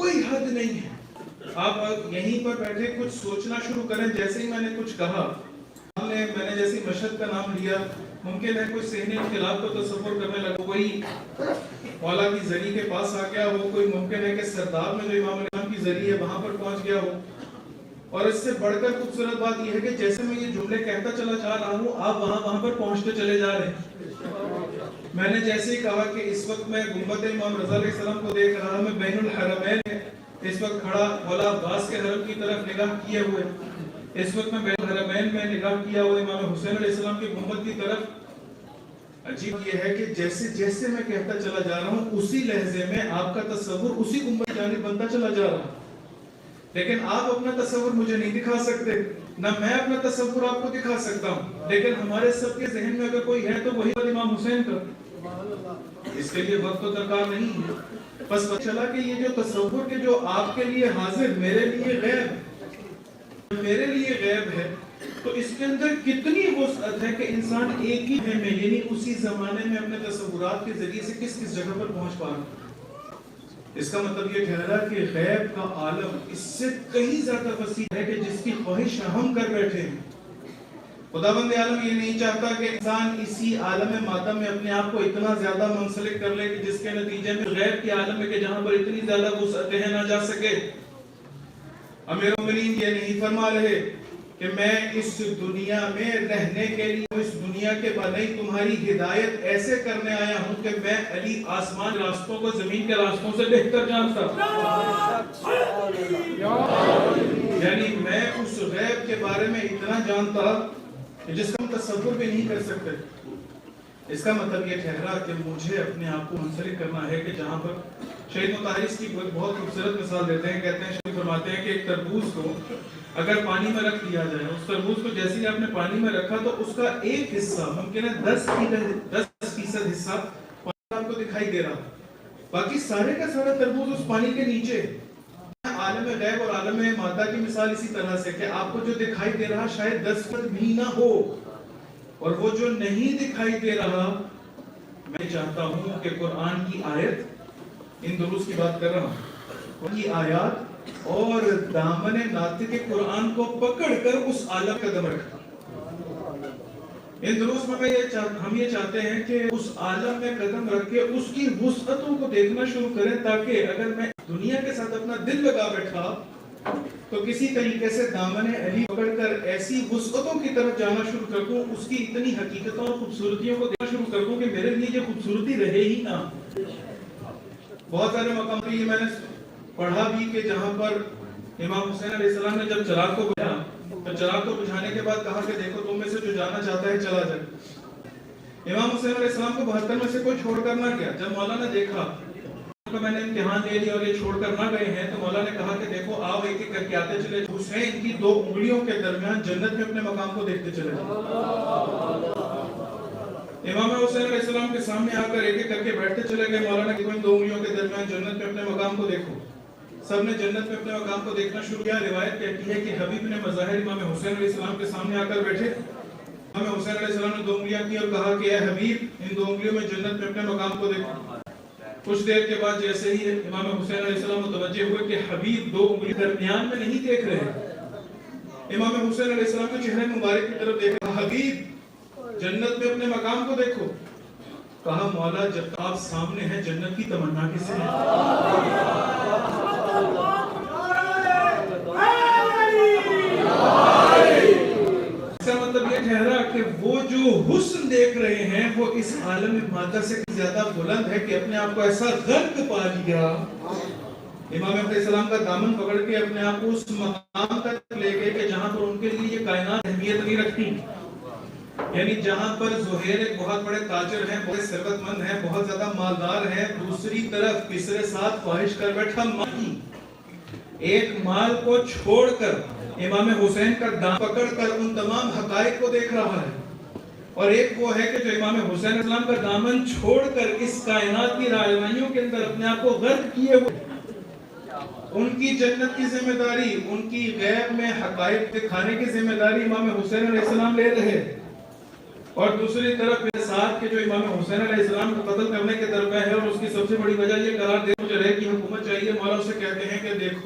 کوئی حد نہیں ہے. آپ یہیں پر بیٹھے کچھ سوچنا شروع کریں. جیسے ہی میں نے کچھ کہا, میں نے جیسے مشہد کا نام لیا, ممکن ہے کوئی صحن انقلاب کو تصور کرنے لگا, کوئی مولا کی زری کے پاس آ گیا ہو, کوئی ممکن ہے کہ سردار میں جو امام علیہ السلام کی زری ہے وہاں پر پہنچ گیا ہو. اور اس سے بڑھ کر خوبصورت بات یہ ہے کہ جیسے میں یہ جملے کہتا چلا جا رہا ہوں, آپ وہاں پر پہنچتے چلے جا رہے ہیں. میں نے جیسے ہی کہا کہ اس وقت میں گنبد امام رضا علیہ السلام کو دیکھ رہا, میں بین الحرمین اس وقت کھڑا مولا عباس کے حرم کی طرف نگاہ کیے ہوئے, اس وقت میں بین الحرمین میں نگاہ کیا ہوئے امام حسین علیہ السلام کی گنبد کی طرف. عجیب یہ ہے کہ جیسے جیسے میں کہتا چلا جا رہا ہوں, اسی لہجے میں آپ کا تصور اسی گنبد کی جانب بنتا چلا جا رہا. لیکن آپ اپنا تصور مجھے نہیں دکھا سکتے, نہ میں اپنا تصور آپ کو دکھا سکتا ہوں. لیکن ہمارے سب کے ذہن میں اگر کوئی ہے تو وہی امام حسین کا. اس کے لیے وقت تو درکار نہیں ہے. بس چلا کہ یہ جو تصور کے جو آپ کے لیے حاضر میرے لیے غیب ہے, تو اس کے اندر کتنی وسعت ہے کہ انسان ایک ہی ہے میں, یعنی اسی زمانے میں اپنے تصورات کے ذریعے سے کس کس جگہ پر پہنچ پا رہا ہے. اس کا مطلب یہ ٹھہرا کہ غیب کا عالم اس سے کہیں زیادہ وسیع ہے کہ جس کی خواہش ہم کر بیٹھے ہیں. خداوند عالم یہ نہیں چاہتا کہ انسان اسی عالم مادہ میں اپنے آپ کو اتنا زیادہ منسلک کر لے کہ جس کے نتیجے میں غیب کے عالم میں کہ جہاں پر اتنی زیادہ وسعتیں ہیں نہ جا سکے. امیر المومنین یہ نہیں فرما رہے کہ میں اس دنیا میں رہنے کے لیے, اس دنیا کے بنائی تمہاری ہدایت ایسے کرنے آیا ہوں کہ میں علی آسمان راستوں کو زمین کے راستوں سے بہتر جانتا. یعنی میں اس غیب کے بارے میں اتنا جانتا جس کا ہم تصور بھی نہیں کر سکتے. اس کا مطلب یہ ٹھہرا کہ مجھے اپنے آپ کو منسلک کرنا ہے کہ جہاں پر شہید مطہر اس کی بہت خوبصورت مثال دیتے ہیں. کہتے ہیں, شہید فرماتے ہیں کہ ایک تربوز کو اگر پانی میں رکھ دیا جائے, اس تربوز کو جیسے ہی آپ نے پانی میں رکھا تو اس کا ایک حصہ, ممکن ہے 10% حصہ پانی آپ کو دکھائی دے رہا, باقی سارے کا سارا تربوز اس پانی کے نیچے. عالم غیب اور عالم مادہ کی مثال اسی طرح سے کہ آپ کو جو دکھائی دے رہا شاید 10% بھی نہ ہو, اور وہ جو نہیں دکھائی دے رہا, میں چاہتا ہوں کہ قرآن کی آیت, ان دروس کی بات کر رہا ہوں, کی آیات اور دامن ناطق قرآن کو پکڑ کر اس عالم قدم رکھتا. ان دروس میں ہم یہ چاہتے ہیں کہ اس عالم میں قدم رکھ کے اس کی وسعتوں کو دیکھنا شروع کریں, تاکہ اگر میں دنیا کے ساتھ اپنا دل لگا بیٹھا تو کسی طریقے سے دامن علی پکڑ کر ایسی وسعتوں کی طرف جانا شروع کر دوں, اس کی اتنی حقیقتوں اور خوبصورتیوں کو دیکھنا شروع کر دوں کہ میرے لیے یہ خوبصورتی رہے ہی نہ. بہت سارے مقام پر یہ میں نے پڑھا بھی کہ جہاں پر امام حسین علیہ السلام نے جب چراغ کو بجھایا تو چراغ کو بجھانے کے بعد کہا کہ دیکھو تم میں سے جو جانا چاہتا ہے چلا جائے. امام حسین علیہ السلام کو 72 میں سے کوئی چھوڑ کر نہ گیا. جب مولا نے دیکھا کہ میں نے امتحان لے لیا اور یہ چھوڑ کر نہ گئے ہیں, تو مولا نے کہا کہ دیکھو آؤ ایک ایک کر کے آتے چلے, حسین کی 2 انگلیوں کے درمیان جنت میں اپنے مقام کو دیکھتے چلے. امام حسین علیہ السلام کے سامنے آ کر ایک ایک کر کے بیٹھتے چلے گئے. مولا نے کہا 2 انگلیوں کے درمیان جنت میں اپنے مقام کو دیکھو. سب نے جنت میں اپنے مقام کو دیکھنا شروع کیا. روایت کہتی ہے کہ حبیب نے مظاہر امام حسین علیہ السلام کے سامنے آ کر بیٹھے. امام حسین علیہ السلام نے 2 انگلیاں کی اور کہا کہ اے حبیب, ان 2 انگلیوں میں جنت میں اپنے مقام کو دیکھو. کچھ دیر کے بعد جیسے ہی امام حسین علیہ السلام متوجہ ہوئے کہ حبیب 2 انگلی درمیان میں نہیں دیکھ رہے, امام حسین علیہ السلام کے چہرے مبارک کی طرف دیکھا, حبیب جنت میں اپنے مقام کو دیکھو. کہا مولا جب آپ سامنے ہیں جنت کی تمنا کس سے ہے؟ اس کا مطلب یہ ٹھہرا کہ وہ جو حسن دیکھ رہے ہیں وہ اس عالم مادہ سے زیادہ بلند ہے کہ اپنے آپ کو ایسا غرق پا لیا. امام علیہ السلام کا دامن پکڑ کے اپنے آپ کو اس مقام تک لے گئے کہ جہاں پر ان کے لیے یہ کائنات اہمیت نہیں رکھتی. یعنی جہاں پر زہیر ایک بہت بڑے تاجر ہیں, بہت ثروت مند ہیں, بہت زیادہ مالدار ہیں, دوسری طرف کسرے ساتھ خواہش کر بیٹھا مالی. ایک مال کو چھوڑ کر امام حسین کا دامن پکڑ کر ان تمام حقائق کو دیکھ رہا ہے, اور ایک وہ ہے کہ جو امام حسین اسلام کا دامن چھوڑ کر اس کائنات کی رہنمائیوں کے اندر اپنے آپ کو غرق کیے ہوئے. ان کی جنت کی ذمہ داری, ان کی غیب میں حقائق دکھانے کی ذمہ داری امام حسین علیہ السلام لے رہے, اور دوسری طرف یہ ساتھ کے جو امام حسین علیہ السلام کو قتل کرنے کے درپے ہے, اور اس کی سب سے بڑی وجہ یہ قرار دے مجھے رہے کی حکومت چاہیے. جائیے، مولا اسے کہتے ہیں کہ دیکھو